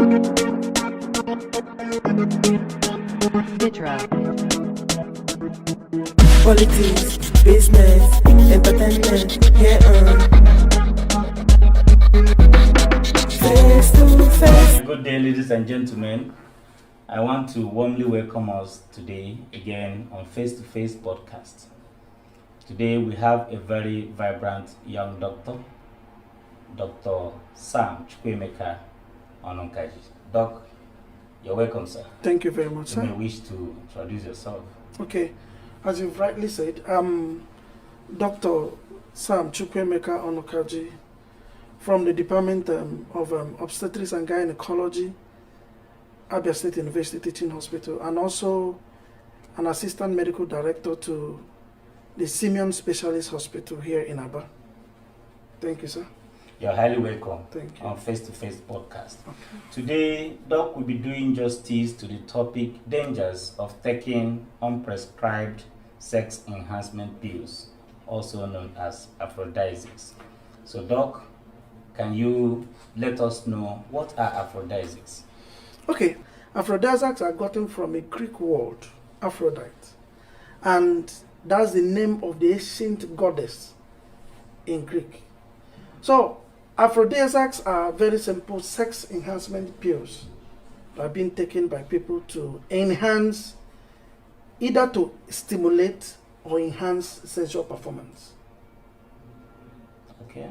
Intro. Politics, business, entertainment, yeah, face to face. Good day, ladies and gentlemen. I want to warmly welcome us today again on Face-to-Face podcast. Today we have a very vibrant young doctor, Dr. Sam Chukwuemeka Ononkaji. Doc, you're welcome, sir. Thank you very much, You sir. may wish to introduce yourself. Okay, as you've rightly said, I'm Dr. Sam Chukwuemeka Ononkaji from the Department of Obstetrics and Gynecology, Abia State University Teaching Hospital, and also an Assistant Medical Director to the Simeon Specialist Hospital here in Aba. Thank you, sir. You're highly welcome Thank you. on Face-to-Face podcast. Okay. Today, Doc will be doing justice to the topic dangers of taking unprescribed sex enhancement pills, also known as aphrodisiacs. So, Doc, can you let us know what are aphrodisiacs? Okay, aphrodisiacs are gotten from a Greek word, Aphrodite, and that's the name of the ancient goddess in Greek. So, aphrodisiacs are very simple sex enhancement pills that are being taken by people to enhance, either to stimulate or enhance sexual performance. Okay.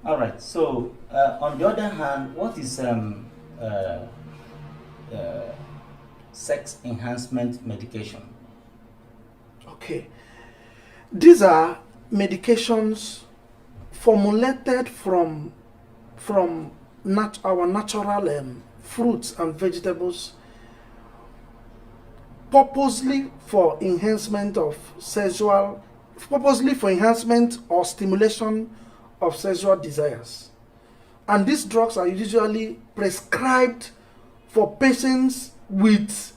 All right. So, on the other hand, what is sex enhancement medication? Okay, these are medications formulated from our natural fruits and vegetables, purposely for enhancement or stimulation of sexual desires. And these drugs are usually prescribed for patients with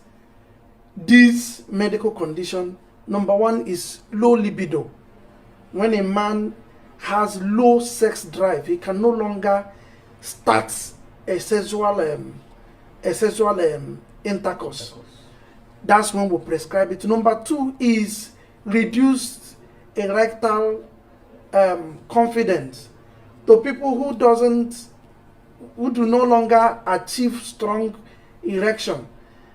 this medical condition. Number one is low libido. When a man has low sex drive, he can no longer start a sexual intercourse. That's when we prescribe it. Number two is reduced erectile confidence. To people who do no longer achieve strong erection,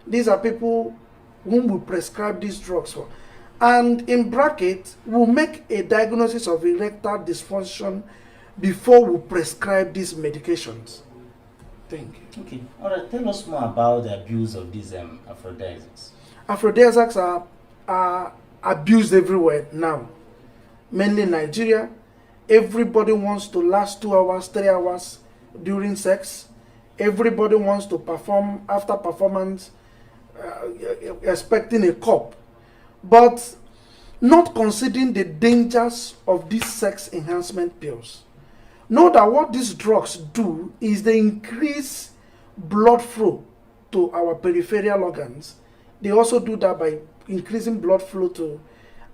these are people whom we prescribe these drugs for. And in bracket, we'll make a diagnosis of erectile dysfunction before we prescribe these medications. Thank you. Okay. All right. Tell us more about the abuse of these aphrodisiacs. Aphrodisiacs are abused everywhere now, mainly in Nigeria. Everybody wants to last 2 hours, 3 hours during sex. Everybody wants to perform after performance, expecting a cup, but not considering the dangers of these sex enhancement pills. Know that what these drugs do is they increase blood flow to our peripheral organs. They also do that by increasing blood flow to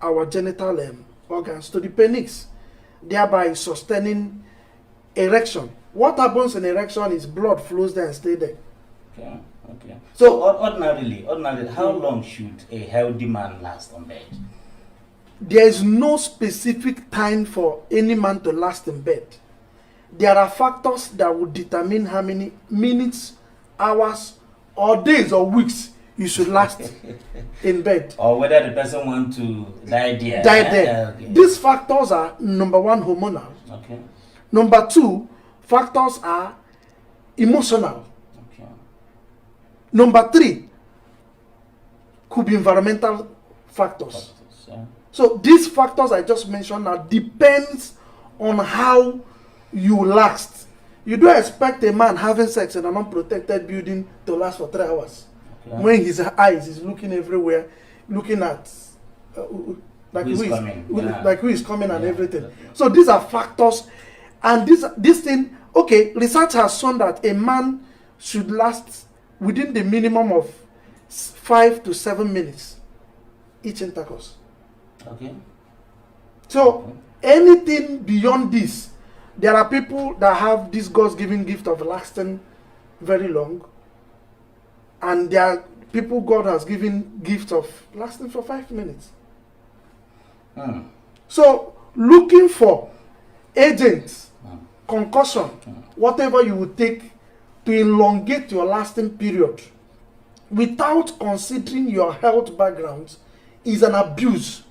our genital organs, to the penis, thereby sustaining erection. What happens in erection is blood flows there and stay there. Okay. Okay. So ordinarily, how long should a healthy man last on bed? there is no specific time for any man to last in bed. There are factors that will determine how many minutes, hours, or days or weeks you should last in bed. Or whether the person wants to die there. Okay. These factors are, number one, hormonal. Okay. Number two, factors are emotional. Okay. Number three, could be environmental factors. Yeah. So these factors I just mentioned now depends on how you last. You don't expect a man having sex in an unprotected building to last for 3 hours. Okay. When his eyes is looking everywhere, looking at like who is coming and Yeah. everything. Yeah. So these are factors, and this thing. Okay, research has shown that a man should last within the minimum of 5 to 7 minutes each intercourse. Okay. So anything beyond this, there are people that have this God's given gift of lasting very long, and there are people God has given gift of lasting for 5 minutes. So looking for agents, concussion, whatever you would take to elongate your lasting period without considering your health background is an abuse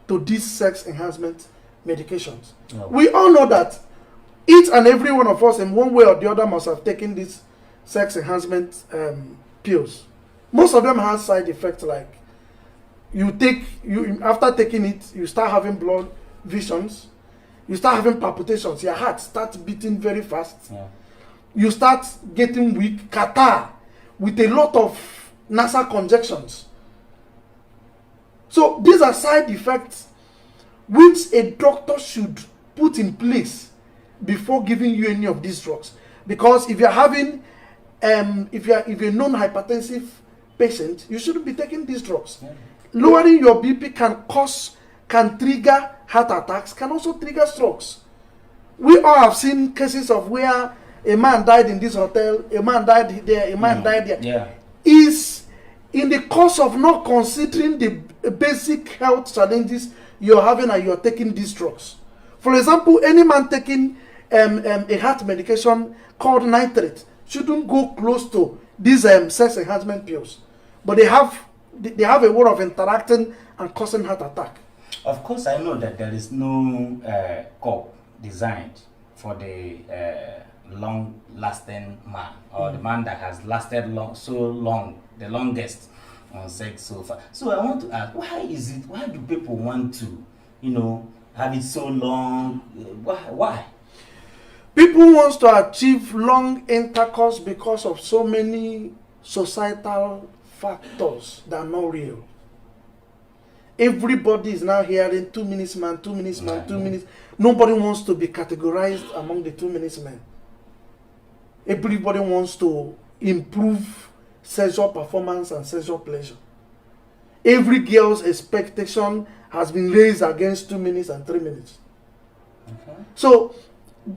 to these sex enhancement medications. We all know that each and every one of us in one way or the other must have taken these sex enhancement pills. Most of them have side effects, like after taking it, you start having blood visions, you start having palpitations, your heart starts beating very fast, you start getting weak, catarrh, with a lot of nasal congestions. So these are side effects which a doctor should put in place before giving you any of these drugs. Because if you're having, if you're a non-hypertensive patient, you shouldn't be taking these drugs. Lowering your BP can trigger heart attacks, can also trigger strokes. We all have seen cases of where a man died in this hotel, a man died there, a man died there. Is in the course of not considering the basic health challenges you're having and you're taking these drugs. For example, any man taking a heart medication called nitrate shouldn't go close to these sex enhancement pills. But they have a way of interacting and causing heart attack. Of course, I know that there is no cup designed for the long-lasting man, or the man that has lasted the longest on sex so far. So I want to ask, why do people want to, have it so long? Why? People want to achieve long intercourse because of so many societal factors that are not real. Everybody is now hearing 2 minutes man, 2 minutes man, 2 minutes. Nobody wants to be categorized among the 2 minutes men. Everybody wants to improve sexual performance and sexual pleasure. Every girl's expectation has been raised against 2 minutes and 3 minutes. So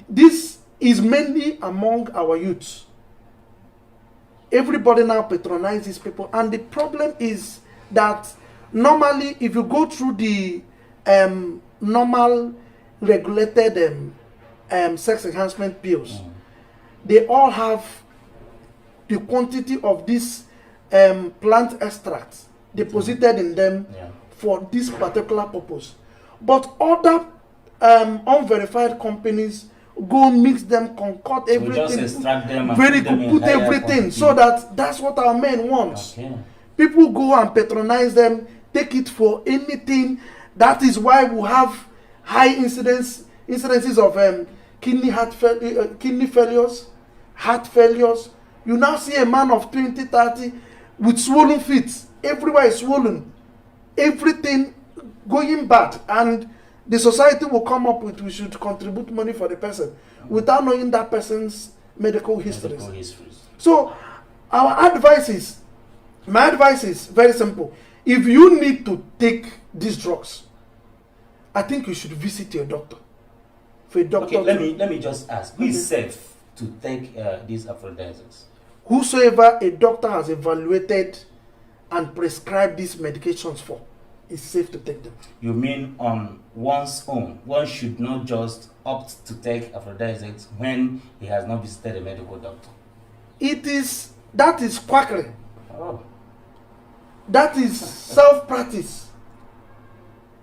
this is mainly among our youths. Everybody now patronizes people, and the problem is that normally, if you go through the normal regulated sex enhancement pills, they all have the quantity of this plant extracts deposited in them for this particular purpose. But other unverified companies go mix them, concoct everything, just extract them and very put them good, in put higher everything, quantity. so that's what our men want. People go and patronize them, take it for anything. That is why we have high incidences of kidney failures, heart failures. You now see a man of 20, 30 with swollen feet. Everywhere is swollen. Everything going bad. And the society will come up with, we should contribute money for the person without knowing that person's medical histories. So my advice is very simple. If you need to take these drugs, I think you should visit your doctor. For a doctor. Okay, let me just ask, who is safe to take these aphrodisiacs? Whosoever a doctor has evaluated and prescribed these medications for, is safe to take them. You mean on one's own? One should not just opt to take aphrodisiacs when he has not visited a medical doctor? That is quackery. Oh. That is self-practice.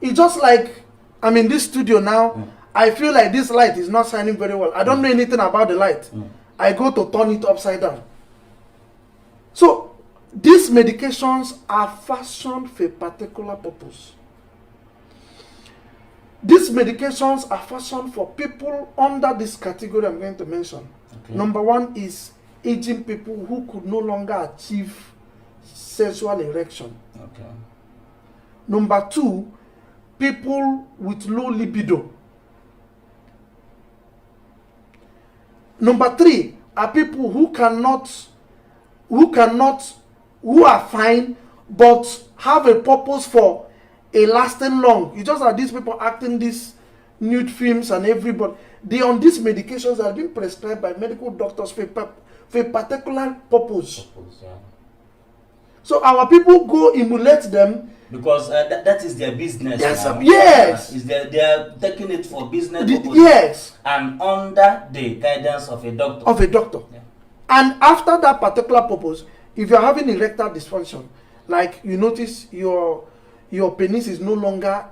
It's just like I'm in this studio now. I feel like this light is not shining very well. I don't know anything about the light. I go to turn it upside down. So these medications are fashioned for a particular purpose. These medications are fashioned for people under this category I'm going to mention. Number one is aging people who could no longer achieve sexual erection. Number two, people with low libido. Number three are people who are fine but have a purpose for a lasting long. You just have these people acting this nude films and everybody. They on these medications that are being prescribed by medical doctors for a particular purpose. Yeah. So our people go emulate them. Because that is their business. Yes, now. yes. They are taking it for business purposes. Yes. And under the guidance of a doctor. Of a doctor. Yeah. And after that particular purpose, if you're having erectile dysfunction, like you notice your penis is no longer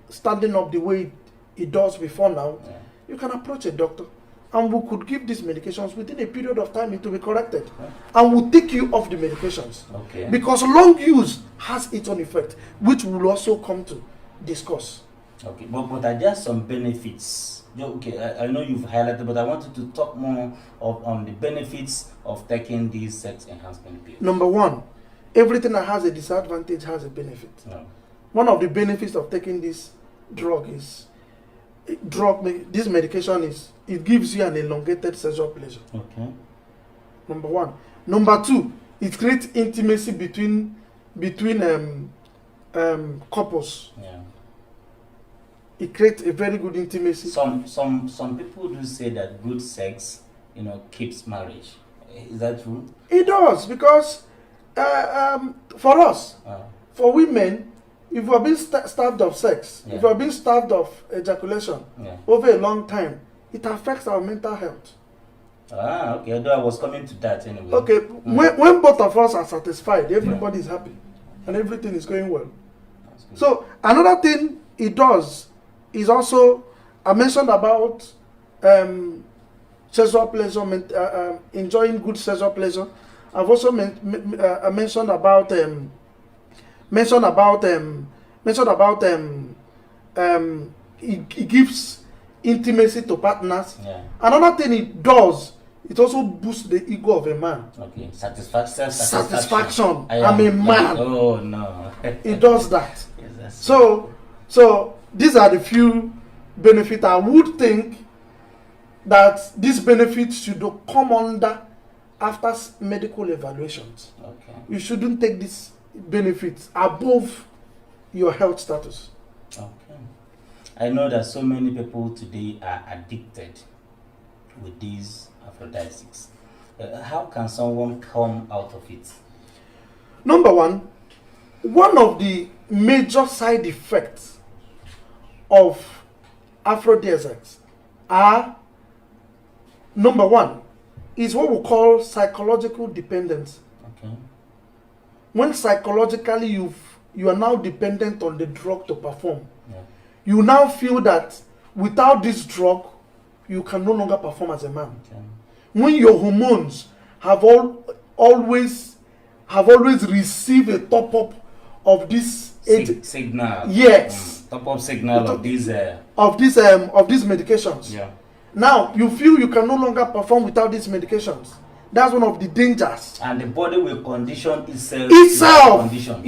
standing up the way it does before now, Yeah. you can approach a doctor. And we could give these medications within a period of time. It will be corrected. Yeah. And we'll take you off the medications. Okay. Because long use has its own effect, which we'll also come to discuss. Okay, but are there some benefits? Okay, I know you've highlighted, but I wanted to talk more on the benefits of taking these sex enhancement pills. Number one, everything that has a disadvantage has a benefit. No. One of the benefits of taking this drug is, this medication is, it gives you an elongated sexual pleasure. Okay. Number one. Number two, it creates intimacy between couples. Yeah. It creates a very good intimacy. Some people do say that good sex, keeps marriage. Is that true? It does, because for us, for women, if we are being starved of sex, Yeah. if we are being starved of ejaculation Yeah. over a long time, it affects our mental health. Okay. Although I was coming to that anyway. Okay, when both of us are satisfied, everybody is happy and everything is going well. That's good. So another thing it does is also, I mentioned about sexual pleasure, enjoying good sexual pleasure. I've also mentioned about it gives intimacy to partners. Yeah. Another thing it does, it also boosts the ego of a man. Okay. Satisfaction. I'm I'm a man. Oh no. It does that. Yes, that's So these are the few benefits. I would think that these benefits should come under after medical evaluations. okay. You shouldn't take these benefits above your health status. Okay. I know that so many people today are addicted with these aphrodisiacs. How can someone come out of it? Number one of the major side effects of aphrodisiacs are, number one, is what we call psychological dependence. Okay. When psychologically you are now dependent on the drug to perform, Yeah. you now feel that without this drug, you can no longer perform as a man. Okay. When your hormones have always received a top up of this Signal. Yes. Top up signal of these. of these medications. Yeah. Now you feel you can no longer perform without these medications. That's one of the dangers. And the body will condition itself. Condition.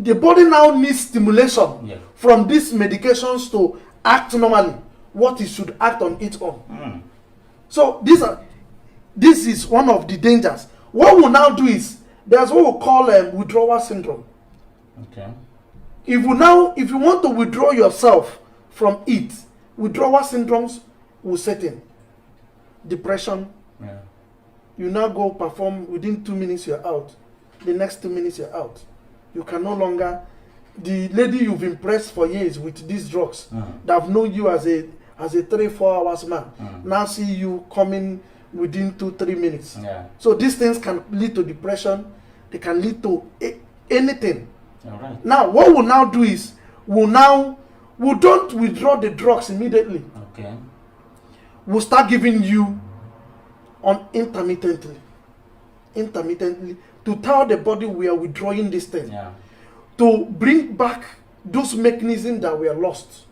The body now needs stimulation Yeah. from these medications to act normally, what it should act on its own. Mm. So this is one of the dangers. What we'll now do is, there's what we call withdrawal syndrome. Okay. If you want to withdraw yourself from it, withdrawal syndromes will set in. Depression. Yeah. You now go perform, within 2 minutes you're out. The next 2 minutes you're out. You can no longer, the lady you've impressed for years with these drugs, that have known you as a 3-4 hours man, now see you coming within 2-3 minutes. Yeah. So these things can lead to depression. They can lead to anything. All right. Now what we'll now do is, we don't withdraw the drugs immediately. Okay. We'll start giving you intermittently to tell the body we are withdrawing this thing, Yeah. to bring back those mechanisms that were lost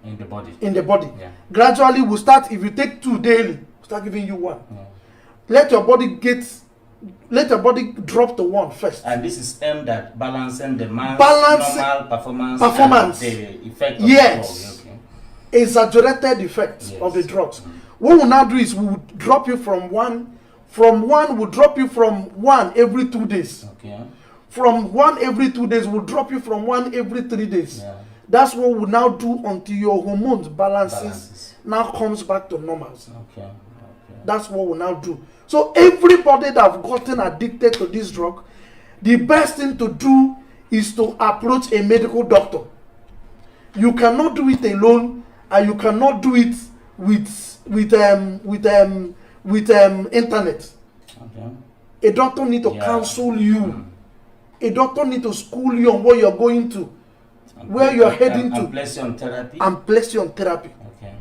In the body. Yeah. Yeah. Gradually we'll start, if you take 2 daily, we'll start giving you 1. Yeah. Let your body drop to 1 first. And this is aimed at balancing the man's Balance- normal performance. performance. And the effect of Yes. the drug. Okay. Exaggerated effects Yes. of the drugs. What we'll now do is we'll drop you from one every 2 days. Okay. From 1 every 2 days, we'll drop you from 1 every 3 days. Yeah. That's what we now do until your hormones balances now comes back to normals. Okay. That's what we now do. So everybody that have gotten addicted to this drug, the best thing to do is to approach a medical doctor. You cannot do it alone, and you cannot do it with internet. Okay. A doctor need to counsel you. A doctor need to school you on what you're going to, where you're heading to, and place you on therapy. and place you on therapy. Okay.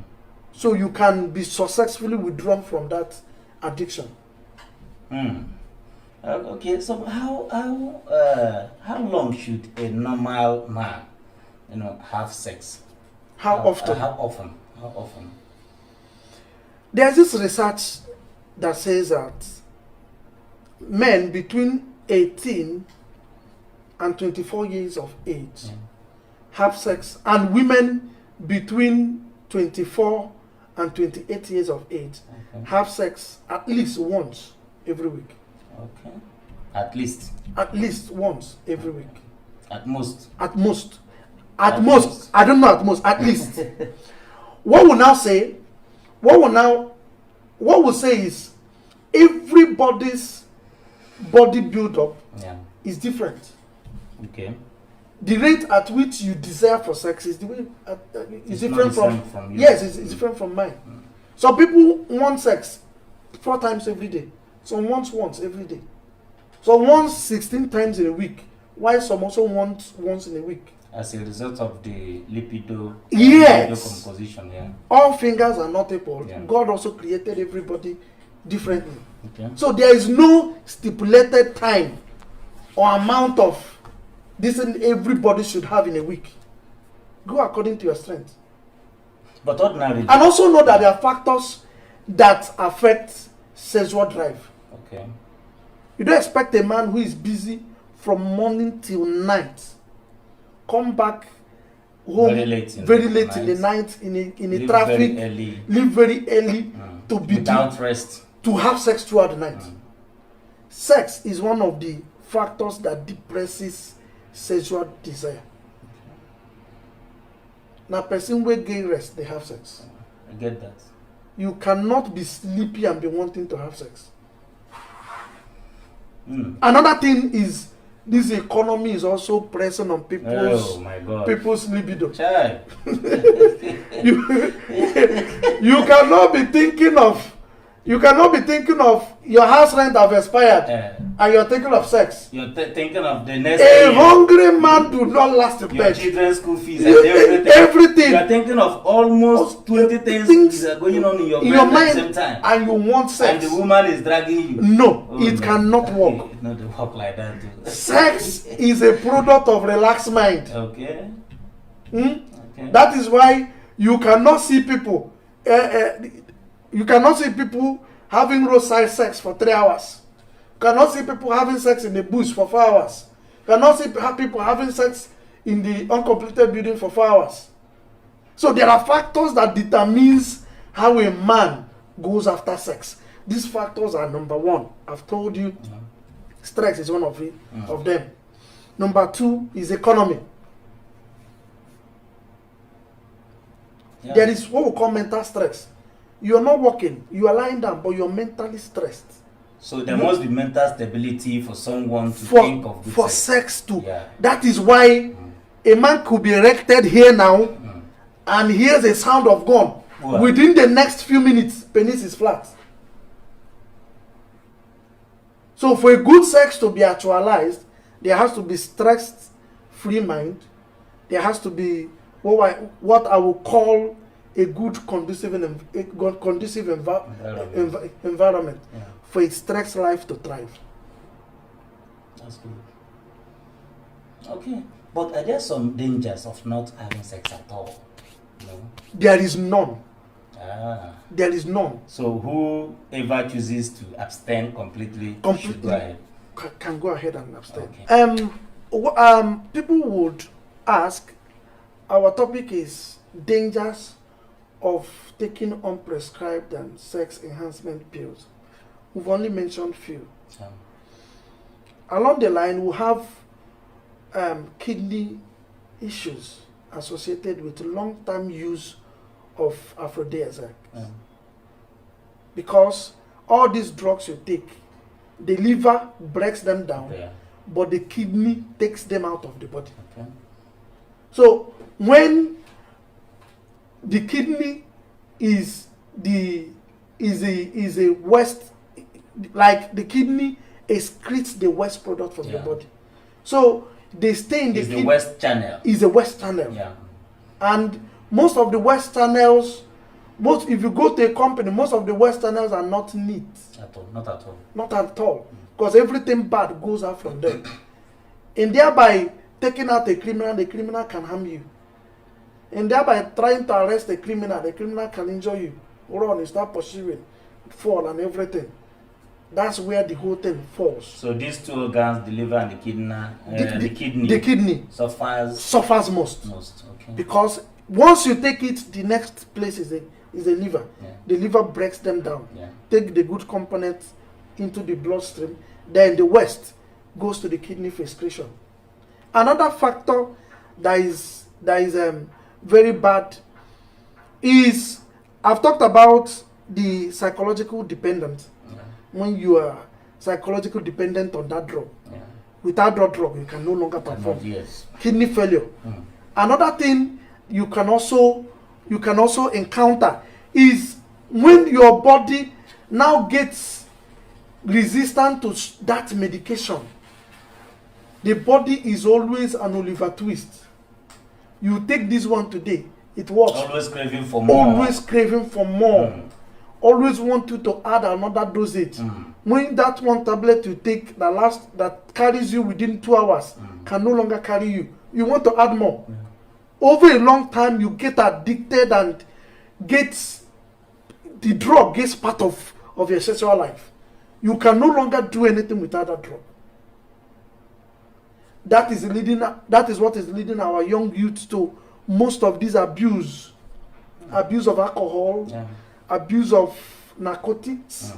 So you can be successfully withdrawn from that addiction. Okay. So how long should a normal man, have sex? How often? How often? There's this research that says that men between 18 and 24 years of age have sex, and women between 24 and 28 years of age have sex at least once every week. Okay. At least. At least once every week. At most. At most. At most. I don't know at most. At least. What we'll say is everybody's body build-up is different. Okay. The rate at which you desire for sex is different from you. Yes, it's different from mine. Some people want sex 4 times every day. Some once every day. Some once 16 times in a week. While some also want once in a week. As a result of the lipido composition, All fingers are not equal. Yeah. God also created everybody differently. Okay. So there is no stipulated time or amount of this everybody should have in a week. Go according to your strength. But ordinarily. And also know that there are factors that affect sexual drive. Okay. You don't expect a man who is busy from morning till night come back home very late in the night in a traffic, leave very early to be without rest, to have sex throughout the night. Sex is one of the factors that depresses sexual desire. Now, person wey get rest, they have sex. I get that. You cannot be sleepy and be wanting to have sex. Another thing is this economy is also pressing on people's libido. You cannot be thinking of your house rent have expired and you're thinking of sex. You're thinking of the next hungry man do not last a your bed. children's school fees and everything. You're thinking of almost 20 things that are going on in your mind at the same time. And you want sex. And the woman is dragging you. No, it cannot work. It not work like that. Sex is a product of relaxed mind. Okay. Okay. That is why you cannot see people having roadside sex for 3 hours. You cannot see people having sex in the bush for 4 hours. You cannot see people having sex in the uncompleted building for 4 hours. So there are factors that determines how a man goes after sex. These factors are number 1. I've told you, stress is one of them. Number 2 is economy. There is what we call mental stress. You are not working, you are lying down, but you're mentally stressed. So there must be mental stability for someone to think of good sex too. Yeah. That is why a man could be erected here now and hears a sound of gun. Wow. Within the next few minutes, penis is flat. So for a good sex to be actualized, there has to be stress-free mind. There has to be what I will call a good conducive environment for a stress life to thrive. That's good. Okay, but are there some dangers of not having sex at all? No. There is none. There is none. So whoever chooses to abstain completely should go ahead. Can go ahead and abstain. Okay. People would ask. Our topic is dangers of taking unprescribed and sex enhancement pills. We've only mentioned few. Along the line, we'll have kidney issues associated with long-term use of aphrodisiacs. Because all these drugs you take, the liver breaks them down, but the kidney takes them out of the body. So when the kidney is a waste, like the kidney excretes the waste product from the body. So they stay in the kidney. The waste channel. Is a waste channel. And most of the waste channels, if you go to a company, most of the waste channels are not neat. At all. Not at all. Not at all. Because everything bad goes out from them. And thereby taking out a criminal, the criminal can harm you. And thereby trying to arrest the criminal can injure you. Run, you start pursuing, fall and everything. That's where the whole thing falls. So these two organs, the liver and the kidney, suffers most. Okay. Because once you take it, the next place is the liver. The liver breaks them down. Take the good components into the bloodstream. Then the waste goes to the kidney for excretion. Another factor that is very bad is, I've talked about the psychological dependent. When you are psychologically dependent on that drug. Without that drug, you can no longer perform. Kidney failure. Another thing you can also encounter is when your body now gets resistant to that medication. The body is always an Oliver Twist. You take this one today, it works. Always craving for more. Always craving for more. Always want you to add another dosage. When that one tablet you take, that carries you within 2 hours, can no longer carry you. You want to add more. Over a long time, you get addicted and the drug gets part of your sexual life. You can no longer do anything without that drug. That is what is leading our young youth to most of this abuse of alcohol, abuse of narcotics,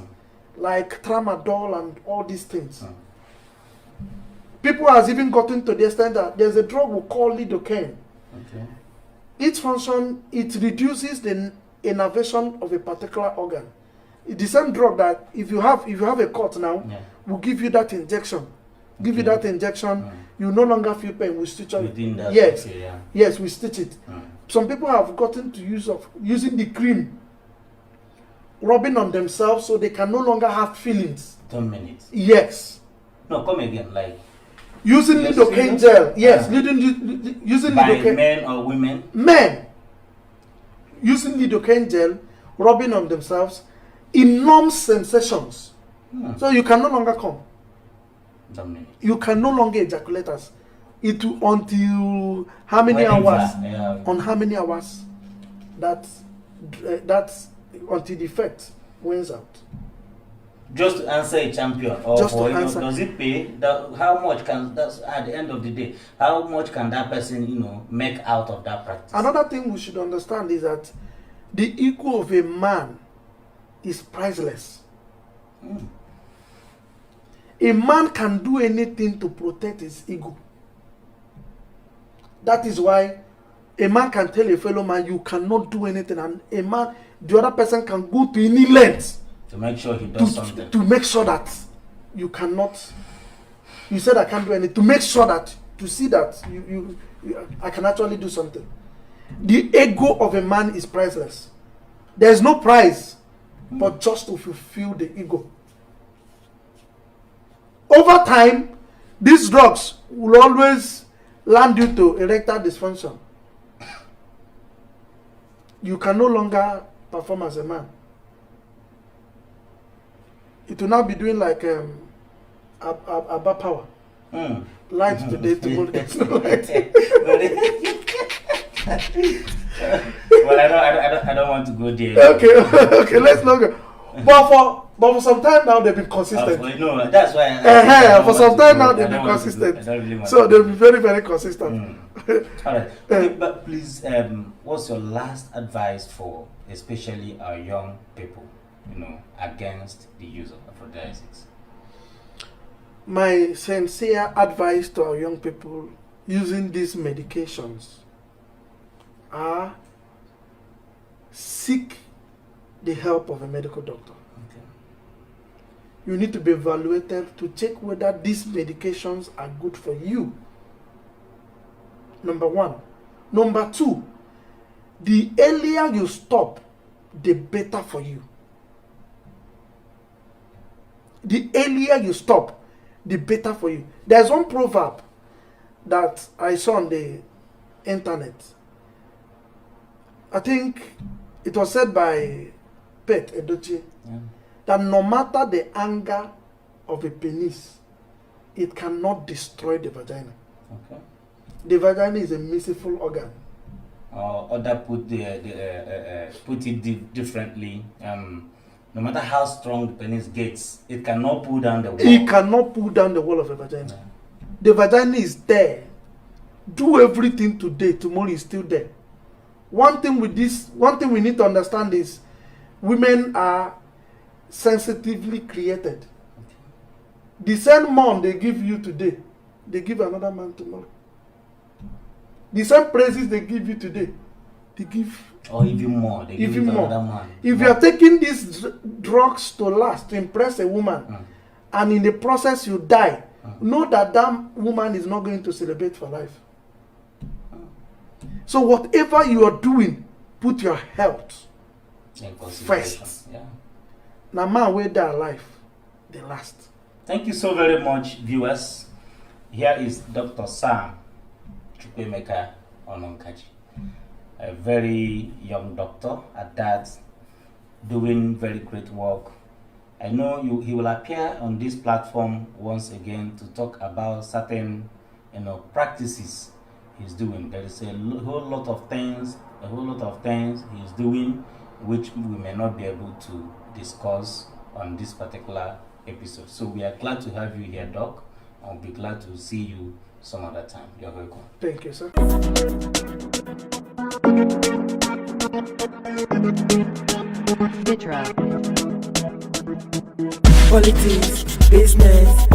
like tramadol and all these things. People has even gotten to the extent that there's a drug we call lidocaine. Its function, it reduces the innervation of a particular organ. It's the same drug that if you have a cut now, we'll give you that injection. You no longer feel pain. We stitch it. Yes, we stitch it. Some people have gotten to using the cream, rubbing on themselves so they can no longer have feelings. 10 minutes. Yes. No, come again. Like using lidocaine gel. Yes, using by lidocaine. Men or women? Men. Using lidocaine gel, rubbing on themselves, enormous sensations. So you can no longer come. You can no longer ejaculate us. Until how many hours? On how many hours? That's until the effect wins out. Just to answer a champion, or does it pay? How much at the end of the day? How much can that person, make out of that practice? Another thing we should understand is that the ego of a man is priceless. A man can do anything to protect his ego. That is why a man can tell a fellow man, you cannot do anything, and the other person can go to any length to make sure he does something. To make sure that you cannot. You said I can't do anything. To make sure that, to see that I can actually do something. The ego of a man is priceless. There is no price, but just to fulfill the ego. Over time, these drugs will always land you to erectile dysfunction. You can no longer perform as a man. It will now be doing like Abba Power. Light today, tomorrow there's no light. Well, I don't want to go there. Okay, let's not go. But for some time now they've been consistent. No, that's why. For some time now they've been consistent. So they'll be very, very consistent. All right. Okay, but please, what's your last advice for especially our young people, against the use of aphrodisiacs? My sincere advice to our young people using these medications are seek the help of a medical doctor. Okay. You need to be evaluated to check whether these medications are good for you. Number one. Number two, the earlier you stop, the better for you. The earlier you stop, the better for you. There's one proverb that I saw on the internet. I think it was said by Pet Edochie, that no matter the anger of a penis, it cannot destroy the vagina. Okay. The vagina is a merciful organ. Or that put it differently. No matter how strong the penis gets, it cannot pull down the wall. It cannot pull down the wall of a vagina. Yeah. The vagina is there. Do everything today, tomorrow is still there. One thing we need to understand is women are sensitively created. The same man they give you today, they give another man tomorrow. The same praises they give you today, they give Or even more. They give it to another man. If you are taking these drugs to last, to impress a woman, and in the process you die, know that that woman is not going to celebrate for life. So whatever you are doing, put your health first. Yeah. Now man where they are alive, they last. Thank you so very much, viewers. Here is Dr. Sam Chukwemeka Ononkaji, a very young doctor at that, doing very great work. I know he will appear on this platform once again to talk about certain, practices he's doing. There is a whole lot of things he's doing which we may not be able to discuss on this particular episode. So we are glad to have you here, Doc. I'll be glad to see you some other time. You're welcome. Thank you, sir. Politics, business,